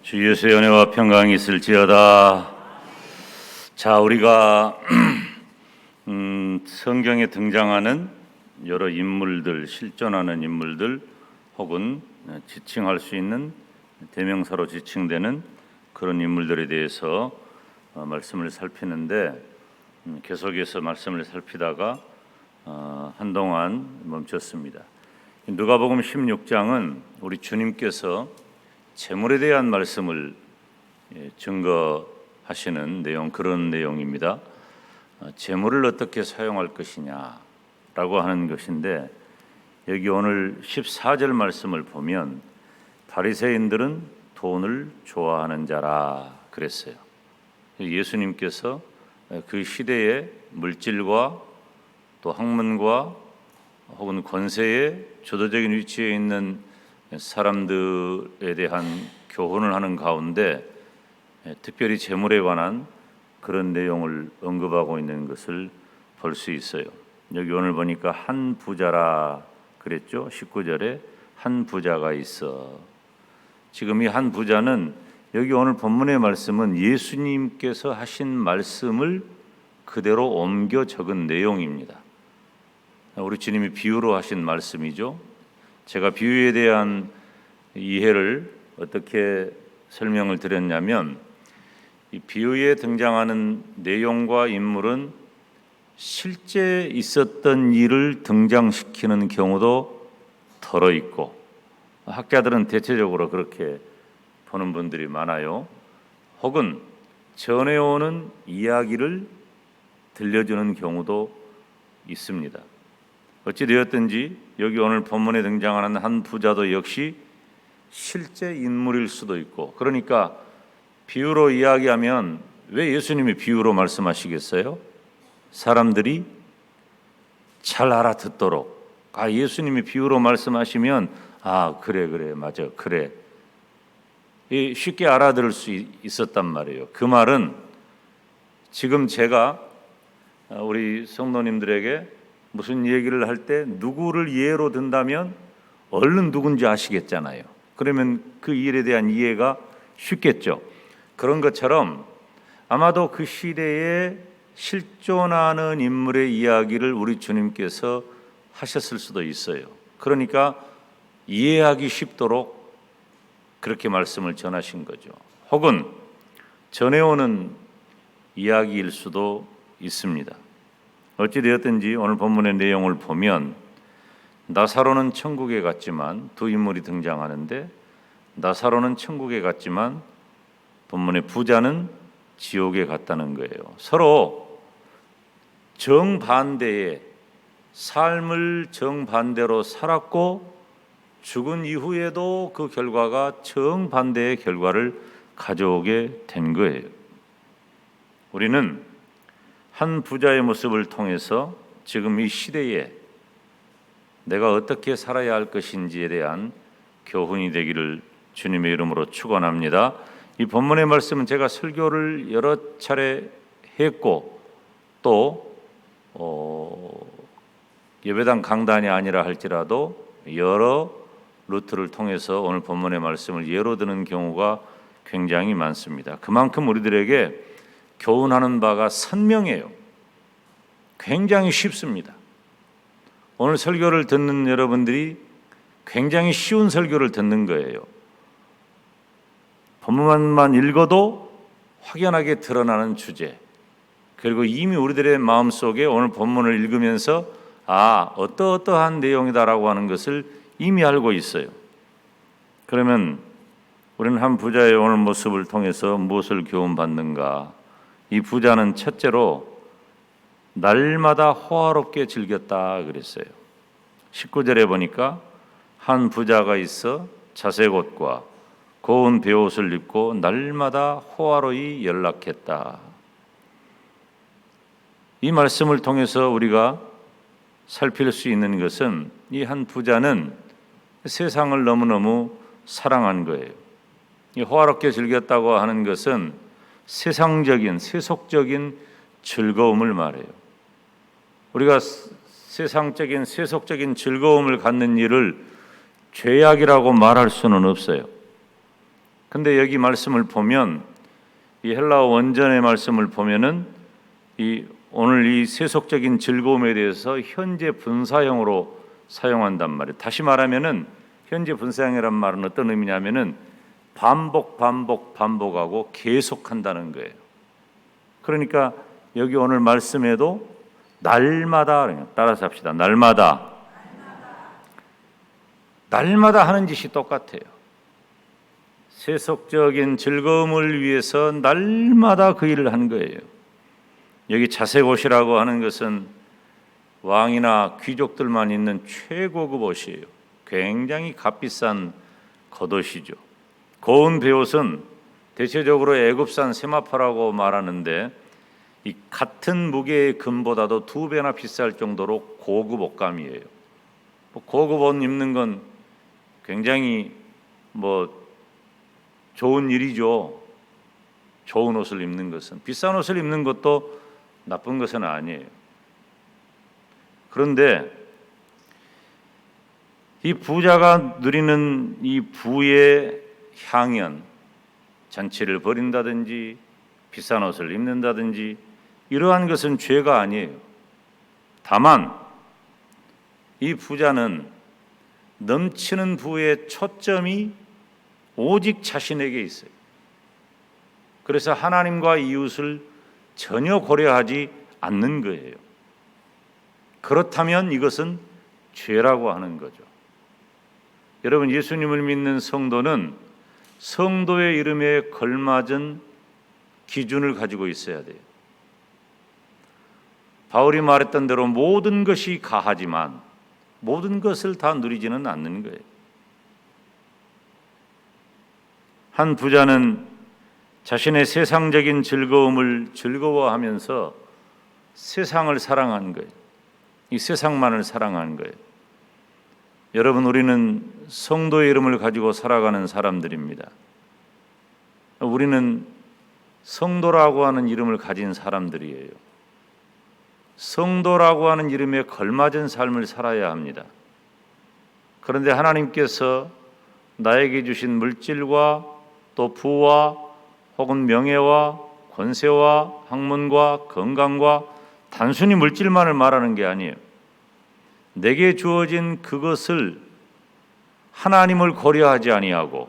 주 예수의 은혜와 평강이 있을지어다. 자, 우리가 성경에 등장하는 여러 인물들, 실존하는 인물들 혹은 지칭할 수 있는 대명사로 지칭되는 그런 인물들에 대해서 말씀을 살피는데, 계속해서 말씀을 살피다가 한동안 멈췄습니다. 누가복음 16장은 우리 주님께서 재물에 대한 말씀을 증거하시는 내용, 그런 내용입니다. 재물을 어떻게 사용할 것이냐라고 하는 것인데, 여기 오늘 14절 말씀을 보면 바리새인들은 돈을 좋아하는 자라 그랬어요. 예수님께서 그 시대의 물질과 또 학문과 혹은 권세의 주도적인 위치에 있는 사람들에 대한 교훈을 하는 가운데 특별히 재물에 관한 그런 내용을 언급하고 있는 것을 볼 수 있어요. 여기 오늘 보니까 한 부자라 그랬죠. 19절에 한 부자가 있어. 지금 이 한 부자는 여기 오늘 본문의 말씀은 예수님께서 하신 말씀을 그대로 옮겨 적은 내용입니다. 우리 주님이 비유로 하신 말씀이죠. 제가 비유에 대한 이해를 어떻게 설명을 드렸냐면, 이 비유에 등장하는 내용과 인물은 실제 있었던 일을 등장시키는 경우도 덜어 있고, 학자들은 대체적으로 그렇게 보는 분들이 많아요. 혹은 전해오는 이야기를 들려주는 경우도 있습니다. 어찌되었든지 여기 오늘 본문에 등장하는 한 부자도 역시 실제 인물일 수도 있고, 그러니까 비유로 이야기하면 왜 예수님이 비유로 말씀하시겠어요? 사람들이 잘 알아듣도록. 예수님이 비유로 말씀하시면 그래 맞아 그래 쉽게 알아들을 수 있었단 말이에요. 그 말은 지금 제가 우리 성도님들에게 무슨 얘기를 할 때 누구를 예로 든다면 얼른 누군지 아시겠잖아요. 그러면 그 일에 대한 이해가 쉽겠죠. 그런 것처럼 아마도 그 시대에 실존하는 인물의 이야기를 우리 주님께서 하셨을 수도 있어요. 그러니까 이해하기 쉽도록 그렇게 말씀을 전하신 거죠. 혹은 전해오는 이야기일 수도 있습니다. 어찌되었든지 오늘 본문의 내용을 보면 나사로는 천국에 갔지만, 두 인물이 등장하는데 나사로는 천국에 갔지만 본문의 부자는 지옥에 갔다는 거예요. 서로 정반대의 삶을 정반대로 살았고, 죽은 이후에도 그 결과가 정반대의 결과를 가져오게 된 거예요. 우리는 한 부자의 모습을 통해서 지금 이 시대에 내가 어떻게 살아야 할 것인지에 대한 교훈이 되기를 주님의 이름으로 축원합니다. 이 본문의 말씀은 제가 설교를 여러 차례 했고, 또 예배당 강단이 아니라 할지라도 여러 루트를 통해서 오늘 본문의 말씀을 예로 드는 경우가 굉장히 많습니다. 그만큼 우리들에게 교훈하는 바가 선명해요. 굉장히 쉽습니다. 오늘 설교를 듣는 여러분들이 굉장히 쉬운 설교를 듣는 거예요. 본문만 읽어도 확연하게 드러나는 주제, 그리고 이미 우리들의 마음속에 오늘 본문을 읽으면서 어떠한 내용이다라고 하는 것을 이미 알고 있어요. 그러면 우리는 한 부자의 오늘 모습을 통해서 무엇을 교훈받는가? 이 부자는 첫째로 날마다 호화롭게 즐겼다 그랬어요. 19절에 보니까 한 부자가 있어 자색 옷과 고운 베옷을 입고 날마다 호화로이 연락했다. 이 말씀을 통해서 우리가 살필 수 있는 것은 이 한 부자는 세상을 너무너무 사랑한 거예요. 이 호화롭게 즐겼다고 하는 것은 세상적인, 세속적인 즐거움을 말해요. 우리가 세상적인, 세속적인 즐거움을 갖는 일을 죄악이라고 말할 수는 없어요. 근데 여기 말씀을 보면 이 헬라어 원전의 말씀을 보면은 오늘 이 세속적인 즐거움에 대해서 현재 분사형으로 사용한단 말이에요. 다시 말하면은 현재 분사형이란 말은 어떤 의미냐면은 반복하고 계속한다는 거예요. 그러니까 여기 오늘 말씀에도 날마다, 따라서 합시다. 날마다 하는 짓이 똑같아요. 세속적인 즐거움을 위해서 날마다 그 일을 한 거예요. 여기 자색 옷이라고 하는 것은 왕이나 귀족들만 입는 최고급 옷이에요. 굉장히 값비싼 겉옷이죠. 고운 베옷은 대체적으로 애굽산 세마포라고 말하는데 이 같은 무게의 금보다도 2배나 비쌀 정도로 고급 옷감이에요. 고급 옷 입는 건 굉장히 좋은 일이죠. 좋은 옷을 입는 것은. 비싼 옷을 입는 것도 나쁜 것은 아니에요. 그런데 이 부자가 누리는 이 부의 향연, 잔치를 벌인다든지 비싼 옷을 입는다든지 이러한 것은 죄가 아니에요. 다만 이 부자는 넘치는 부의 초점이 오직 자신에게 있어요. 그래서 하나님과 이웃을 전혀 고려하지 않는 거예요. 그렇다면 이것은 죄라고 하는 거죠. 여러분, 예수님을 믿는 성도는 성도의 이름에 걸맞은 기준을 가지고 있어야 돼요. 바울이 말했던 대로 모든 것이 가하지만 모든 것을 다 누리지는 않는 거예요. 한 부자는 자신의 세상적인 즐거움을 즐거워하면서 세상을 사랑한 거예요. 이 세상만을 사랑한 거예요. 여러분, 우리는 성도의 이름을 가지고 살아가는 사람들입니다. 우리는 성도라고 하는 이름을 가진 사람들이에요. 성도라고 하는 이름에 걸맞은 삶을 살아야 합니다. 그런데 하나님께서 나에게 주신 물질과 또 부와 혹은 명예와 권세와 학문과 건강과 단순히 물질만을 말하는 게 아니에요. 내게 주어진 그것을 하나님을 고려하지 아니하고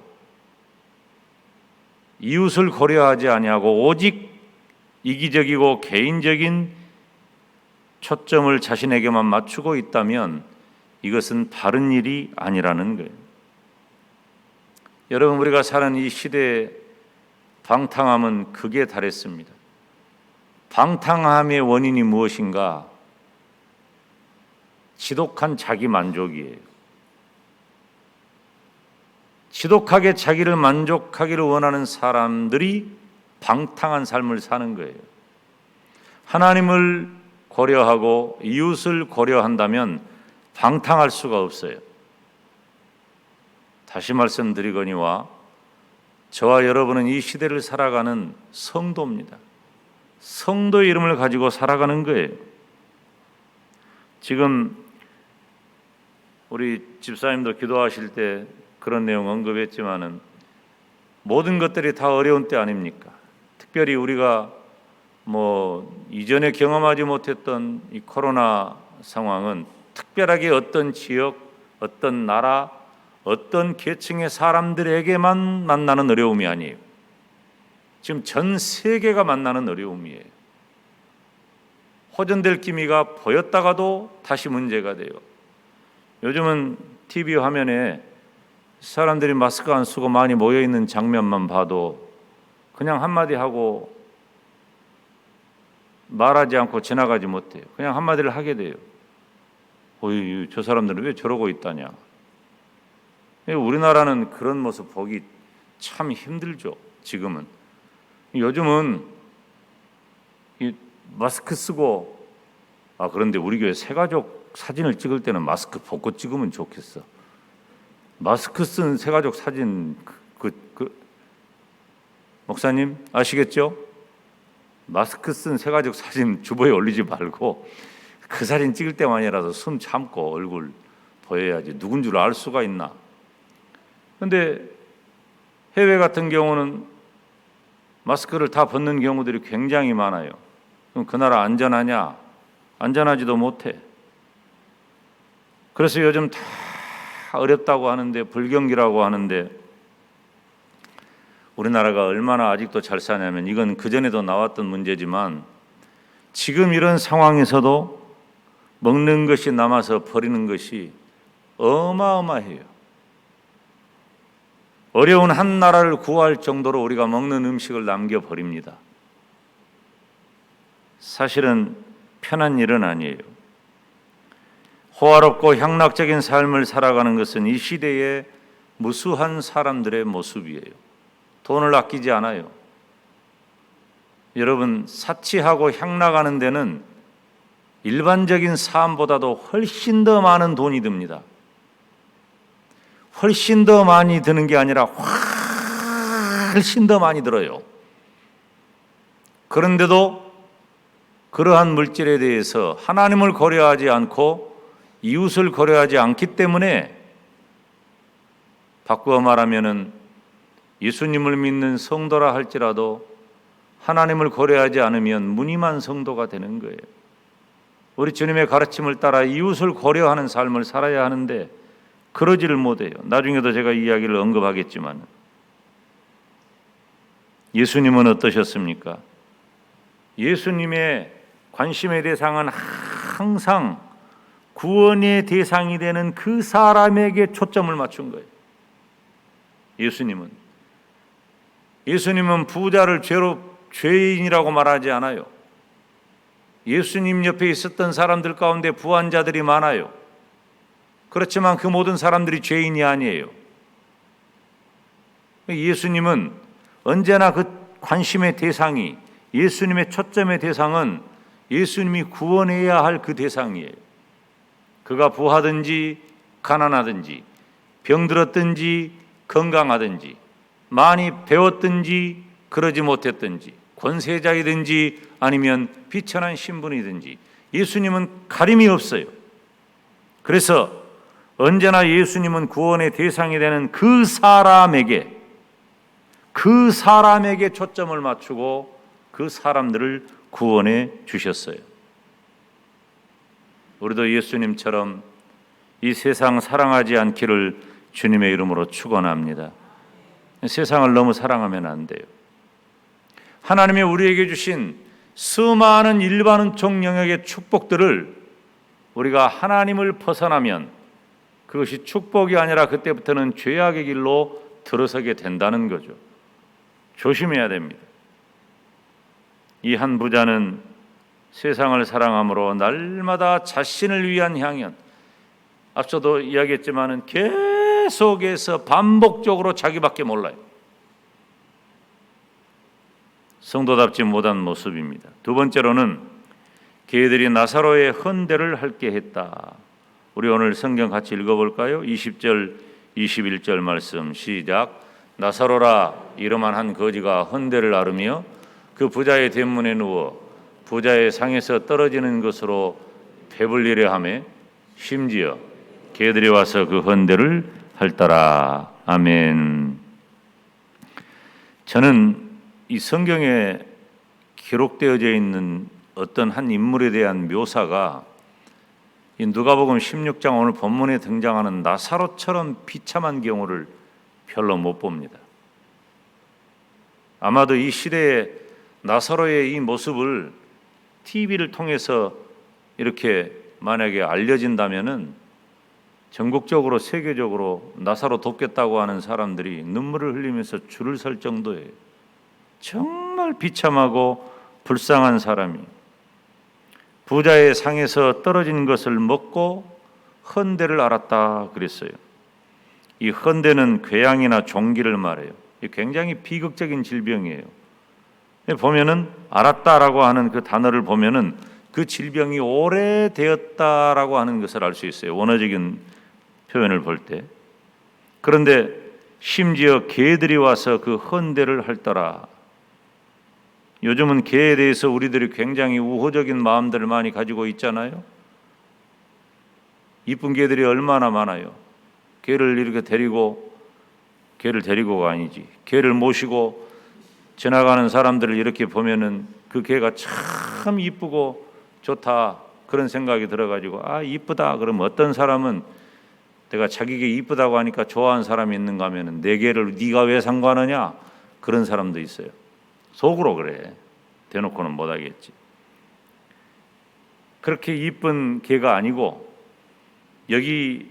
이웃을 고려하지 아니하고 오직 이기적이고 개인적인 초점을 자신에게만 맞추고 있다면 이것은 바른 일이 아니라는 거예요. 여러분, 우리가 사는 이 시대의 방탕함은 극에 달했습니다. 방탕함의 원인이 무엇인가? 지독한 자기 만족이에요. 지독하게 자기를 만족하기를 원하는 사람들이 방탕한 삶을 사는 거예요. 하나님을 고려하고 이웃을 고려한다면 방탕할 수가 없어요. 다시 말씀드리거니와 저와 여러분은 이 시대를 살아가는 성도입니다. 성도의 이름을 가지고 살아가는 거예요. 지금 우리 집사님도 기도하실 때 그런 내용 언급했지만은 모든 것들이 다 어려운 때 아닙니까? 특별히 우리가 이전에 경험하지 못했던 이 코로나 상황은 특별하게 어떤 지역, 어떤 나라, 어떤 계층의 사람들에게만 만나는 어려움이 아니에요. 지금 전 세계가 만나는 어려움이에요. 호전될 기미가 보였다가도 다시 문제가 돼요. 요즘은 TV 화면에 사람들이 마스크 안 쓰고 많이 모여있는 장면만 봐도 그냥 한마디 하고 말하지 않고 지나가지 못해요. 그냥 한마디를 하게 돼요. 저 사람들은 왜 저러고 있다냐. 우리나라는 그런 모습 보기 참 힘들죠. 지금은. 요즘은 이 마스크 쓰고 그런데 우리 교회 새가족 사진을 찍을 때는 마스크 벗고 찍으면 좋겠어. 마스크 쓴 새가족 사진 목사님 아시겠죠? 마스크 쓴 새가족 사진 주보에 올리지 말고 그 사진 찍을 때만이라도 숨 참고 얼굴 보여야지. 누군 줄 알 수가 있나? 근데 해외 같은 경우는 마스크를 다 벗는 경우들이 굉장히 많아요. 그럼 그 나라 안전하냐? 안전하지도 못해. 그래서 요즘 다 어렵다고 하는데, 불경기라고 하는데, 우리나라가 얼마나 아직도 잘 사냐면, 이건 그전에도 나왔던 문제지만 지금 이런 상황에서도 먹는 것이 남아서 버리는 것이 어마어마해요. 어려운 한 나라를 구할 정도로 우리가 먹는 음식을 남겨버립니다. 사실은 편한 일은 아니에요. 호화롭고 향락적인 삶을 살아가는 것은 이 시대의 무수한 사람들의 모습이에요. 돈을 아끼지 않아요. 여러분, 사치하고 향락하는 데는 일반적인 삶보다도 훨씬 더 많은 돈이 듭니다. 훨씬 더 많이 드는 게 아니라 훨씬 더 많이 들어요. 그런데도 그러한 물질에 대해서 하나님을 고려하지 않고 이웃을 고려하지 않기 때문에, 바꾸어 말하면은 예수님을 믿는 성도라 할지라도 하나님을 고려하지 않으면 무늬만 성도가 되는 거예요. 우리 주님의 가르침을 따라 이웃을 고려하는 삶을 살아야 하는데 그러지를 못해요. 나중에도 제가 이야기를 언급하겠지만, 예수님은 어떠셨습니까? 예수님의 관심의 대상은 항상 구원의 대상이 되는 그 사람에게 초점을 맞춘 거예요. 예수님은 부자를 죄인이라고 말하지 않아요. 예수님 옆에 있었던 사람들 가운데 부한 자들이 많아요. 그렇지만 그 모든 사람들이 죄인이 아니에요. 예수님은 언제나 그 관심의 대상이, 예수님의 초점의 대상은 예수님이 구원해야 할 그 대상이에요. 그가 부하든지 가난하든지 병들었든지 건강하든지 많이 배웠든지 그러지 못했든지 권세자이든지 아니면 비천한 신분이든지 예수님은 가림이 없어요. 그래서 언제나 예수님은 구원의 대상이 되는 그 사람에게 초점을 맞추고 그 사람들을 구원해 주셨어요. 우리도 예수님처럼 이 세상 사랑하지 않기를 주님의 이름으로 축원합니다. 세상을 너무 사랑하면 안 돼요. 하나님이 우리에게 주신 수많은 일반적 영역의 축복들을 우리가 하나님을 벗어나면 그것이 축복이 아니라 그때부터는 죄악의 길로 들어서게 된다는 거죠. 조심해야 됩니다. 이 한 부자는 세상을 사랑함으로 날마다 자신을 위한 향연, 앞서도 이야기했지만은 계속해서 반복적으로 자기밖에 몰라요. 성도답지 못한 모습입니다. 두 번째로는 걔들이 나사로의 헌대를 할게 했다. 우리 오늘 성경 같이 읽어볼까요? 20절 21절 말씀 시작. 나사로라 이름한 한 거지가 헌대를 앓으며 그 부자의 대문에 누워 부자의 상에서 떨어지는 것으로 배불리려 하며 심지어 걔들이 와서 그 헌대를 할더라. 아멘. 저는 이 성경에 기록되어져 있는 어떤 한 인물에 대한 묘사가 이 누가복음 16장 오늘 본문에 등장하는 나사로처럼 비참한 경우를 별로 못 봅니다. 아마도 이 시대에 나사로의 이 모습을 TV를 통해서 이렇게 만약에 알려진다면은 전국적으로 세계적으로 나사로 돕겠다고 하는 사람들이 눈물을 흘리면서 줄을 설 정도예요. 정말 비참하고 불쌍한 사람이 부자의 상에서 떨어진 것을 먹고 헌대를 앓았다 그랬어요. 이 헌대는 궤양이나 종기를 말해요. 굉장히 비극적인 질병이에요. 보면은 앓았다라고 하는 그 단어를 보면은 그 질병이 오래되었다라고 하는 것을 알 수 있어요. 원어적인 표현을 볼 때. 그런데 심지어 개들이 와서 그 헌대를 할더라. 요즘은 개에 대해서 우리들이 굉장히 우호적인 마음들을 많이 가지고 있잖아요. 이쁜 개들이 얼마나 많아요. 개를 이렇게 데리고 개를 데리고가 아니지. 개를 모시고 지나가는 사람들을 이렇게 보면은 그 개가 참 이쁘고 좋다 그런 생각이 들어가지고 아 이쁘다 그러면 어떤 사람은 내가 자기 개 이쁘다고 하니까 좋아하는 사람이 있는가 하면은 내 개를 네가 왜 상관하냐 그런 사람도 있어요. 속으로 그래. 대놓고는 못하겠지. 그렇게 이쁜 개가 아니고 여기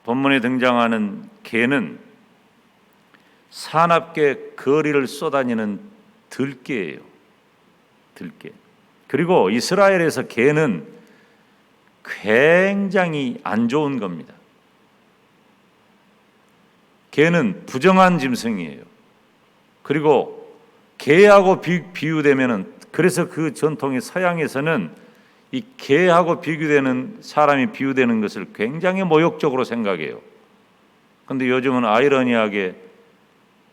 본문에 등장하는 개는 사납게 거리를 쏘다니는 들개예요. 들개. 그리고 이스라엘에서 개는 굉장히 안 좋은 겁니다. 개는 부정한 짐승이에요. 그리고 개하고 비유되면은 그래서 그 전통의 서양에서는 이 개하고 비교되는 사람이 비유되는 것을 굉장히 모욕적으로 생각해요. 그런데 요즘은 아이러니하게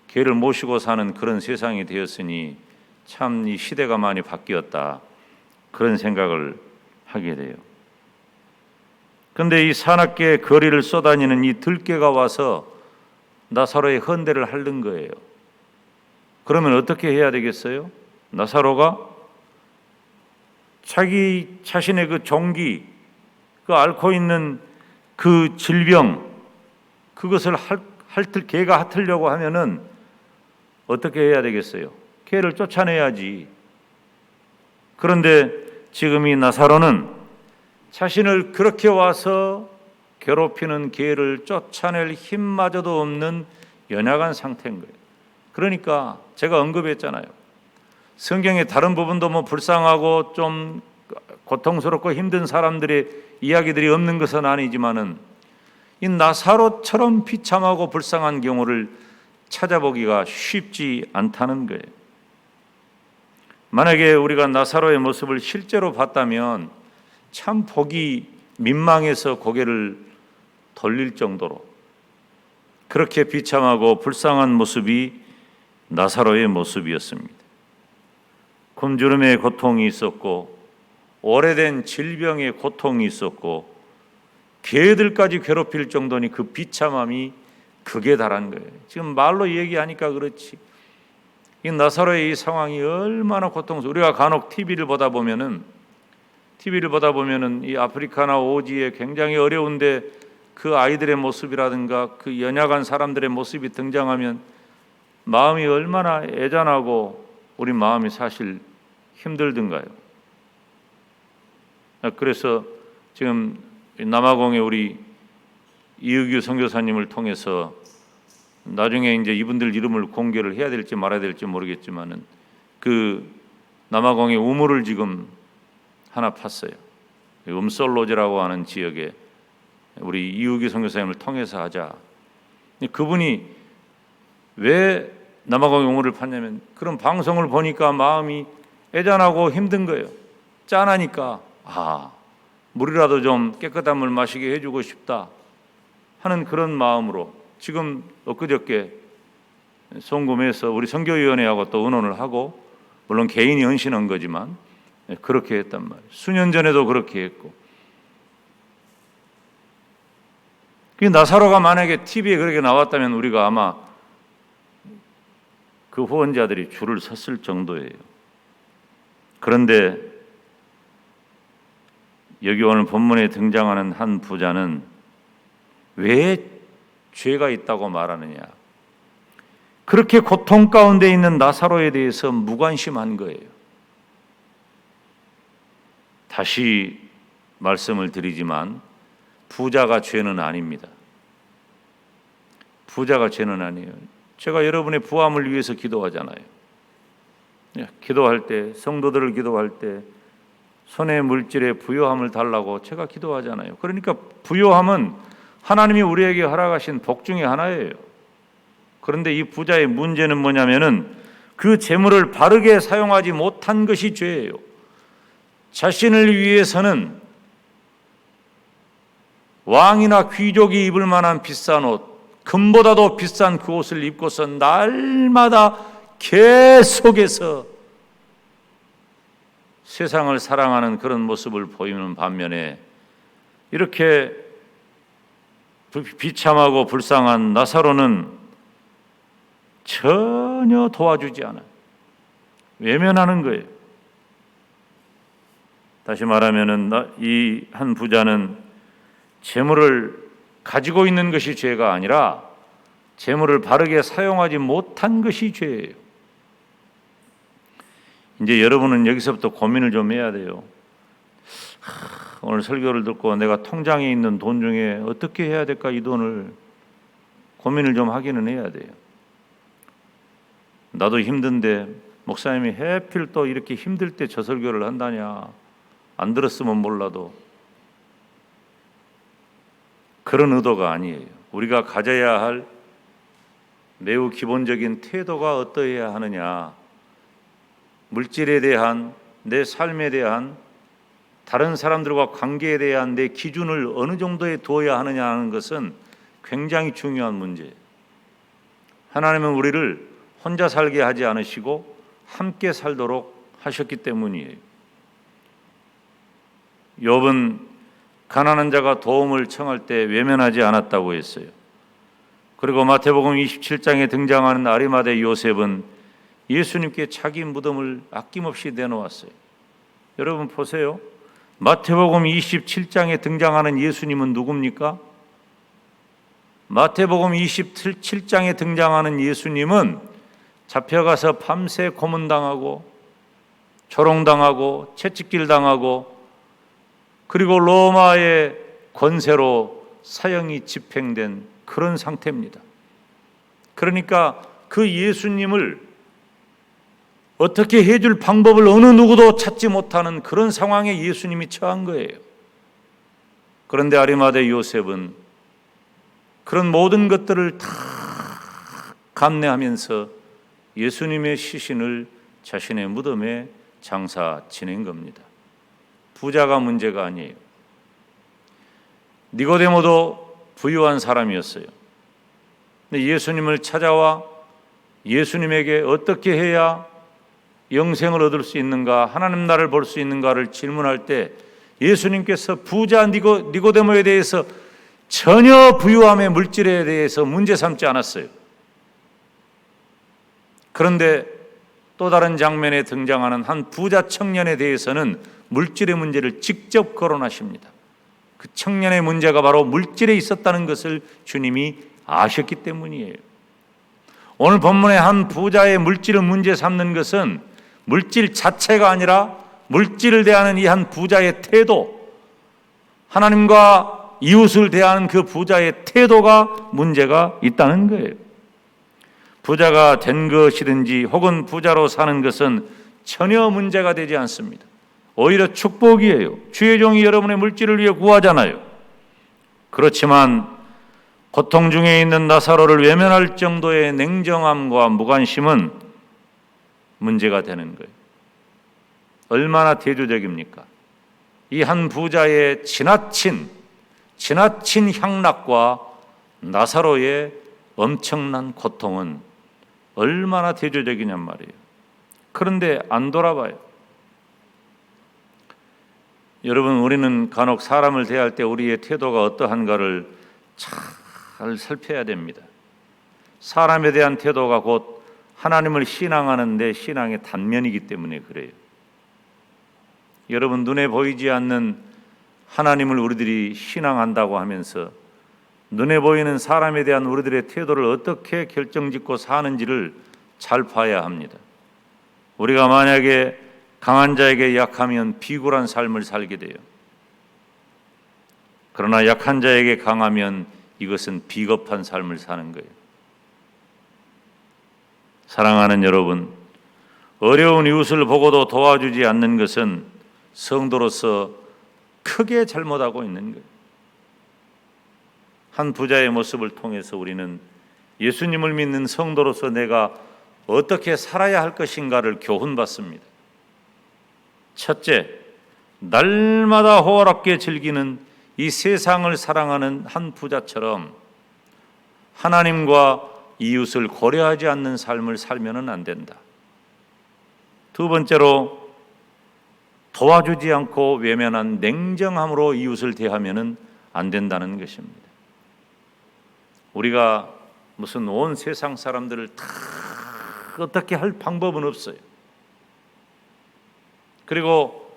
개를 모시고 사는 그런 세상이 되었으니 참 이 시대가 많이 바뀌었다 그런 생각을 하게 돼요. 그런데 이 사납게 거리를 쏘다니는 이 들개가 와서 나사로의 헌대를 핥는 거예요. 그러면 어떻게 해야 되겠어요? 나사로가 자기 자신의 그 종기, 그 앓고 있는 그 질병, 그것을 개가 핥으려고 하면은 어떻게 해야 되겠어요? 개를 쫓아내야지. 그런데 지금 이 나사로는 자신을 그렇게 와서 괴롭히는 개를 쫓아낼 힘마저도 없는 연약한 상태인 거예요. 그러니까 제가 언급했잖아요. 성경의 다른 부분도 뭐 불쌍하고 좀 고통스럽고 힘든 사람들의 이야기들이 없는 것은 아니지만은 이 나사로처럼 비참하고 불쌍한 경우를 찾아보기가 쉽지 않다는 거예요. 만약에 우리가 나사로의 모습을 실제로 봤다면 참 보기 민망해서 고개를 돌릴 정도로 그렇게 비참하고 불쌍한 모습이 나사로의 모습이었습니다. 굶주림의 고통이 있었고 오래된 질병의 고통이 있었고 개들까지 괴롭힐 정도니 그 비참함이 극에 달한 거예요. 지금 말로 얘기하니까 그렇지 이 나사로의 이 상황이 얼마나 고통스러워. 우리가 간혹 TV를 보다 보면은 이 아프리카나 오지에 굉장히 어려운데 그 아이들의 모습이라든가 그 연약한 사람들의 모습이 등장하면 마음이 얼마나 애잔하고 우리 마음이 사실 힘들던가요. 그래서 지금 남아공에 우리 이의규 선교사님을 통해서 나중에 이제 이분들 이름을 공개를 해야 될지 말아야 될지 모르겠지만은 그 남아공에 우물을 지금 하나 팠어요. 음솔로지라고 하는 지역에 우리 이의규 선교사님을 통해서 하자. 그분이 왜 남아공에 우물을 팠냐면 그런 방송을 보니까 마음이 애잔하고 힘든 거예요. 짠하니까 물이라도 좀 깨끗한 물 마시게 해주고 싶다 하는 그런 마음으로 지금 엊그저께 송금해서 우리 선교위원회하고 또 의논을 하고 물론 개인이 헌신한 거지만 그렇게 했단 말이에요. 수년 전에도 그렇게 했고 나사로가 만약에 TV에 그렇게 나왔다면 우리가 아마 그 후원자들이 줄을 섰을 정도예요. 그런데 여기 오늘 본문에 등장하는 한 부자는 왜 죄가 있다고 말하느냐? 그렇게 고통 가운데 있는 나사로에 대해서 무관심한 거예요. 다시 말씀을 드리지만 부자가 죄는 아닙니다. 부자가 죄는 아니에요. 제가 여러분의 부함을 위해서 기도하잖아요. 기도할 때, 성도들을 기도할 때 손의 물질에 부요함을 달라고 제가 기도하잖아요. 그러니까 부요함은 하나님이 우리에게 허락하신 복 중에 하나예요. 그런데 이 부자의 문제는 뭐냐면은 그 재물을 바르게 사용하지 못한 것이 죄예요. 자신을 위해서는 왕이나 귀족이 입을 만한 비싼 옷, 금보다도 비싼 그 옷을 입고서 날마다 계속해서 세상을 사랑하는 그런 모습을 보이는 반면에 이렇게 비참하고 불쌍한 나사로는 전혀 도와주지 않아요. 외면하는 거예요. 다시 말하면은 이 한 부자는 재물을 가지고 있는 것이 죄가 아니라 재물을 바르게 사용하지 못한 것이 죄예요. 이제 여러분은 여기서부터 고민을 좀 해야 돼요. 오늘 설교를 듣고 내가 통장에 있는 돈 중에 어떻게 해야 될까, 이 돈을 고민을 좀 하기는 해야 돼요. 나도 힘든데 목사님이 해필 또 이렇게 힘들 때 저 설교를 한다냐, 안 들었으면 몰라도 그런 의도가 아니에요. 우리가 가져야 할 매우 기본적인 태도가 어떠해야 하느냐, 물질에 대한, 내 삶에 대한, 다른 사람들과 관계에 대한 내 기준을 어느 정도에 두어야 하느냐 하는 것은 굉장히 중요한 문제예요. 하나님은 우리를 혼자 살게 하지 않으시고 함께 살도록 하셨기 때문이에요. 욥은 가난한 자가 도움을 청할 때 외면하지 않았다고 했어요. 그리고 마태복음 27장에 등장하는 아리마대 요셉은 예수님께 자기 무덤을 아낌없이 내놓았어요. 여러분 보세요. 마태복음 27장에 등장하는 예수님은 누굽니까? 마태복음 27장에 등장하는 예수님은 잡혀가서 밤새 고문당하고 조롱당하고 채찍질 당하고 그리고 로마의 권세로 사형이 집행된 그런 상태입니다. 그러니까 그 예수님을 어떻게 해줄 방법을 어느 누구도 찾지 못하는 그런 상황에 예수님이 처한 거예요. 그런데 아리마대 요셉은 그런 모든 것들을 다 감내하면서 예수님의 시신을 자신의 무덤에 장사 지낸 겁니다. 부자가 문제가 아니에요. 니고데모도 부유한 사람이었어요. 근데 예수님을 찾아와 예수님에게 어떻게 해야 영생을 얻을 수 있는가, 하나님 나라를 볼 수 있는가를 질문할 때 예수님께서 부자 니고데모에 대해서 전혀 부유함의 물질에 대해서 문제 삼지 않았어요. 그런데 또 다른 장면에 등장하는 한 부자 청년에 대해서는 물질의 문제를 직접 거론하십니다. 그 청년의 문제가 바로 물질에 있었다는 것을 주님이 아셨기 때문이에요. 오늘 본문의 한 부자의 물질을 문제 삼는 것은 물질 자체가 아니라 물질을 대하는 이 한 부자의 태도, 하나님과 이웃을 대하는 그 부자의 태도가 문제가 있다는 거예요. 부자가 된 것이든지 혹은 부자로 사는 것은 전혀 문제가 되지 않습니다. 오히려 축복이에요. 주의 종이 여러분의 물질을 위해 구하잖아요. 그렇지만 고통 중에 있는 나사로를 외면할 정도의 냉정함과 무관심은 문제가 되는 거예요. 얼마나 대조적입니까? 이 한 부자의 지나친 향락과 나사로의 엄청난 고통은 얼마나 대조적이냔 말이에요. 그런데 안 돌아봐요. 여러분, 우리는 간혹 사람을 대할 때 우리의 태도가 어떠한가를 잘 살펴야 됩니다. 사람에 대한 태도가 곧 하나님을 신앙하는 내 신앙의 단면이기 때문에 그래요. 여러분, 눈에 보이지 않는 하나님을 우리들이 신앙한다고 하면서 눈에 보이는 사람에 대한 우리들의 태도를 어떻게 결정짓고 사는지를 잘 봐야 합니다. 우리가 만약에 강한 자에게 약하면 비굴한 삶을 살게 돼요. 그러나 약한 자에게 강하면 이것은 비겁한 삶을 사는 거예요. 사랑하는 여러분, 어려운 이웃을 보고도 도와주지 않는 것은 성도로서 크게 잘못하고 있는 거예요. 한 부자의 모습을 통해서 우리는 예수님을 믿는 성도로서 내가 어떻게 살아야 할 것인가를 교훈받습니다. 첫째, 날마다 호화롭게 즐기는 이 세상을 사랑하는 한 부자처럼 하나님과 이웃을 고려하지 않는 삶을 살면은 안 된다. 두 번째로, 도와주지 않고 외면한 냉정함으로 이웃을 대하면은 안 된다는 것입니다. 우리가 무슨 온 세상 사람들을 다 어떻게 할 방법은 없어요. 그리고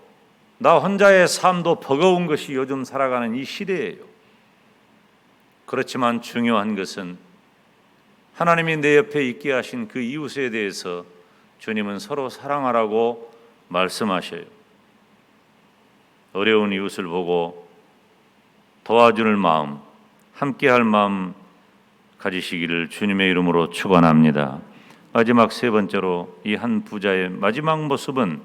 나 혼자의 삶도 버거운 것이 요즘 살아가는 이 시대예요. 그렇지만 중요한 것은 하나님이 내 옆에 있게 하신 그 이웃에 대해서 주님은 서로 사랑하라고 말씀하셔요. 어려운 이웃을 보고 도와줄 마음, 함께할 마음 가지시기를 주님의 이름으로 축원합니다. 마지막 세 번째로 이 한 부자의 마지막 모습은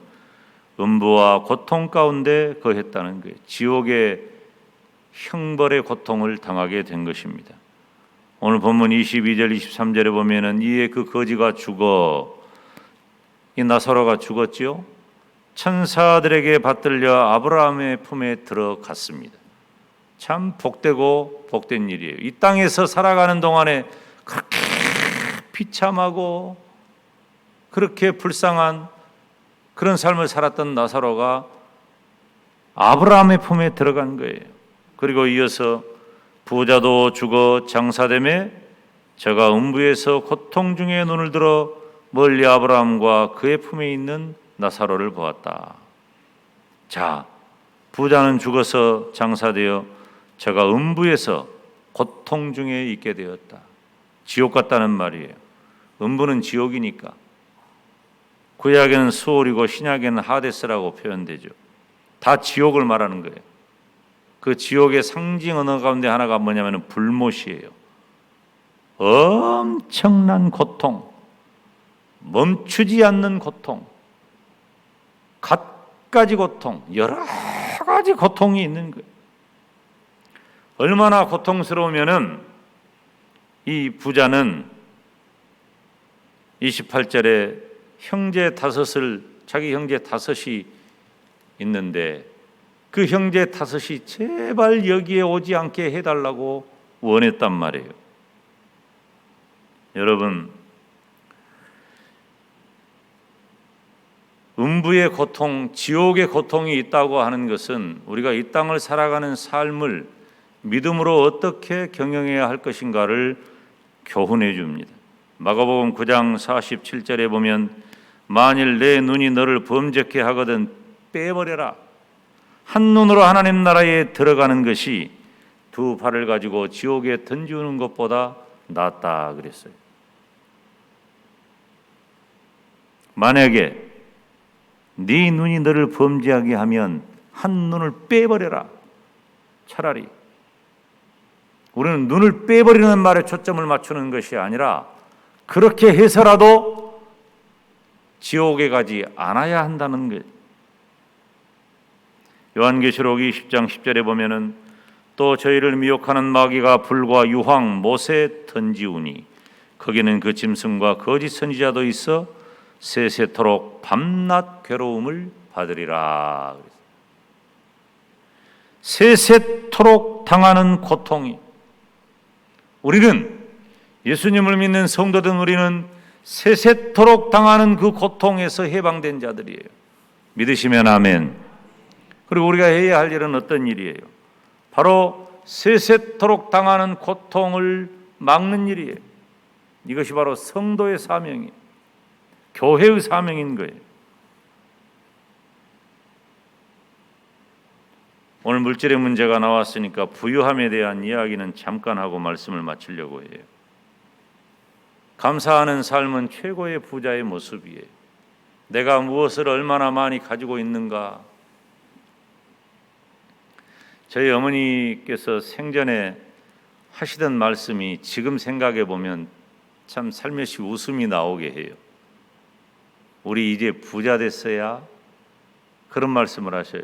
음부와 고통 가운데 거했다는 거예요. 지옥의 형벌의 고통을 당하게 된 것입니다. 오늘 본문 22절 23절에 보면은 이에 그 거지가 죽어, 이 나사로가 죽었지요. 천사들에게 받들려 아브라함의 품에 들어갔습니다. 참 복되고 복된 일이에요. 이 땅에서 살아가는 동안에 그렇게 비참하고 그렇게 불쌍한 그런 삶을 살았던 나사로가 아브라함의 품에 들어간 거예요. 그리고 이어서 부자도 죽어 장사되매 저가 음부에서 고통 중에 눈을 들어 멀리 아브라함과 그의 품에 있는 나사로를 보았다. 자, 부자는 죽어서 장사되어 저가 음부에서 고통 중에 있게 되었다. 지옥 같다는 말이에요. 음부는 지옥이니까. 구약에는 수올이고 신약에는 하데스라고 표현되죠. 다 지옥을 말하는 거예요. 그 지옥의 상징 언어 가운데 하나가 뭐냐면 불못이에요. 엄청난 고통, 멈추지 않는 고통, 갖가지 고통, 여러 가지 고통이 있는 거예요. 얼마나 고통스러우면은 이 부자는 28절에 형제 다섯을, 자기 형제 다섯이 있는데 그 형제 다섯이 제발 여기에 오지 않게 해달라고 원했단 말이에요. 여러분, 음부의 고통, 지옥의 고통이 있다고 하는 것은 우리가 이 땅을 살아가는 삶을 믿음으로 어떻게 경영해야 할 것인가를 교훈해 줍니다. 마가복음 9장 47절에 보면 만일 내 눈이 너를 범죄케 하거든 빼버려라. 한 눈으로 하나님 나라에 들어가는 것이 두 발을 가지고 지옥에 던지는 것보다 낫다 그랬어요. 만약에 네 눈이 너를 범죄하게 하면 한 눈을 빼버려라. 차라리 우리는 눈을 빼버리는 말에 초점을 맞추는 것이 아니라 그렇게 해서라도 지옥에 가지 않아야 한다는 것. 요한계시록 20장 10절에 보면은 또 저희를 미혹하는 마귀가 불과 유황 못에 던지우니 거기는 그 짐승과 거짓 선지자도 있어 세세토록 밤낮 괴로움을 받으리라. 세세토록 당하는 고통이, 우리는 예수님을 믿는 성도든 우리는 세세토록 당하는 그 고통에서 해방된 자들이에요. 믿으시면 아멘. 그리고 우리가 해야 할 일은 어떤 일이에요? 바로 세세토록 당하는 고통을 막는 일이에요. 이것이 바로 성도의 사명이에요. 교회의 사명인 거예요. 오늘 물질의 문제가 나왔으니까 부유함에 대한 이야기는 잠깐 하고 말씀을 마치려고 해요. 감사하는 삶은 최고의 부자의 모습이에요. 내가 무엇을 얼마나 많이 가지고 있는가. 저희 어머니께서 생전에 하시던 말씀이 지금 생각해 보면 참 살며시 웃음이 나오게 해요. 우리 이제 부자 됐어야, 그런 말씀을 하셔요.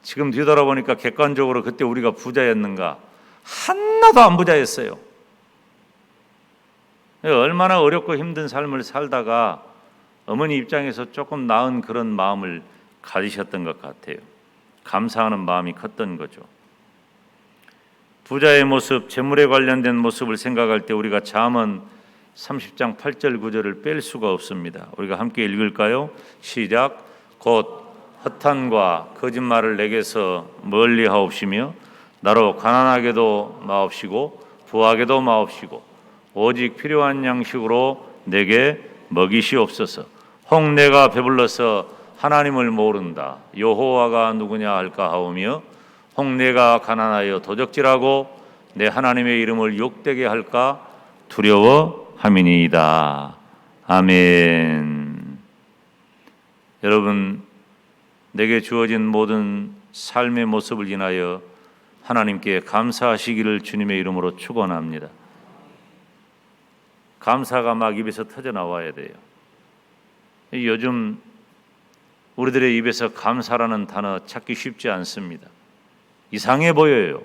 지금 뒤돌아보니까 객관적으로 그때 우리가 부자였는가? 하나도 안 부자였어요. 얼마나 어렵고 힘든 삶을 살다가 어머니 입장에서 조금 나은 그런 마음을 가지셨던 것 같아요. 감사하는 마음이 컸던 거죠. 부자의 모습, 재물에 관련된 모습을 생각할 때 우리가 잠언 30장 8절 9절을 뺄 수가 없습니다. 우리가 함께 읽을까요? 시작. 곧 허탄과 거짓말을 내게서 멀리 하옵시며 나로 가난하게도 마옵시고 부하게도 마옵시고 오직 필요한 양식으로 내게 먹이시옵소서. 혹 내가 배불러서 하나님을 모른다 여호와가 누구냐 할까 하오며 혹 내가 가난하여 도적질하고 내 하나님의 이름을 욕되게 할까 두려워함이니이다. 아멘. 여러분, 내게 주어진 모든 삶의 모습을 인하여 하나님께 감사하시기를 주님의 이름으로 축원합니다. 감사가 막 입에서 터져 나와야 돼요. 요즘 우리들의 입에서 감사라는 단어 찾기 쉽지 않습니다. 이상해 보여요.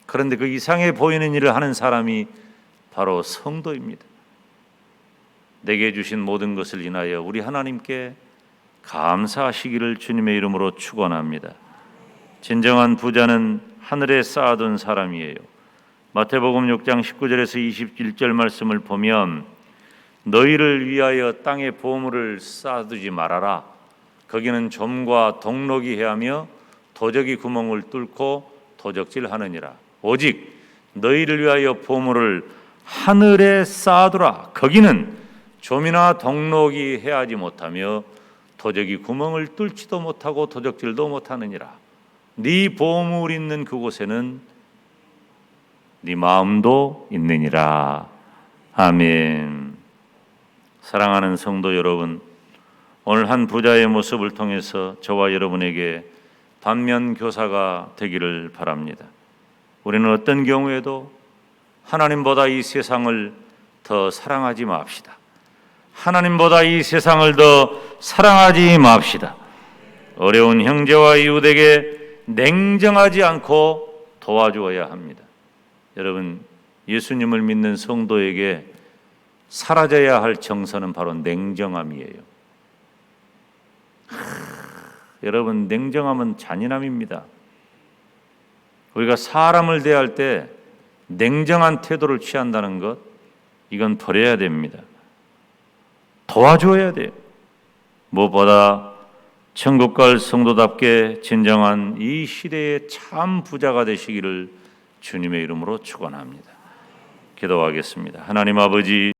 그런데 그 이상해 보이는 일을 하는 사람이 바로 성도입니다. 내게 주신 모든 것을 인하여 우리 하나님께 감사하시기를 주님의 이름으로 축원합니다. 진정한 부자는 하늘에 쌓아둔 사람이에요. 마태복음 6장 19절에서 21절 말씀을 보면 너희를 위하여 땅에 보물을 쌓아두지 말아라. 거기는 좀과 동록이 해하며 도적이 구멍을 뚫고 도적질하느니라. 오직 너희를 위하여 보물을 하늘에 쌓아두라. 거기는 좀이나 동록이 해하지 못하며 도적이 구멍을 뚫지도 못하고 도적질도 못하느니라. 네 보물 있는 그곳에는 네 마음도 있느니라. 아멘. 사랑하는 성도 여러분, 오늘 한 부자의 모습을 통해서 저와 여러분에게 반면 교사가 되기를 바랍니다. 우리는 어떤 경우에도 하나님보다 이 세상을 더 사랑하지 맙시다. 하나님보다 이 세상을 더 사랑하지 맙시다. 어려운 형제와 이웃에게 냉정하지 않고 도와주어야 합니다. 여러분, 예수님을 믿는 성도에게 사라져야 할 정서는 바로 냉정함이에요. 여러분, 냉정함은 잔인함입니다. 우리가 사람을 대할 때 냉정한 태도를 취한다는 것, 이건 버려야 됩니다. 도와줘야 돼요. 무엇보다 천국 갈 성도답게 진정한 이 시대의 참 부자가 되시기를 주님의 이름으로 축원합니다. 기도하겠습니다. 하나님 아버지,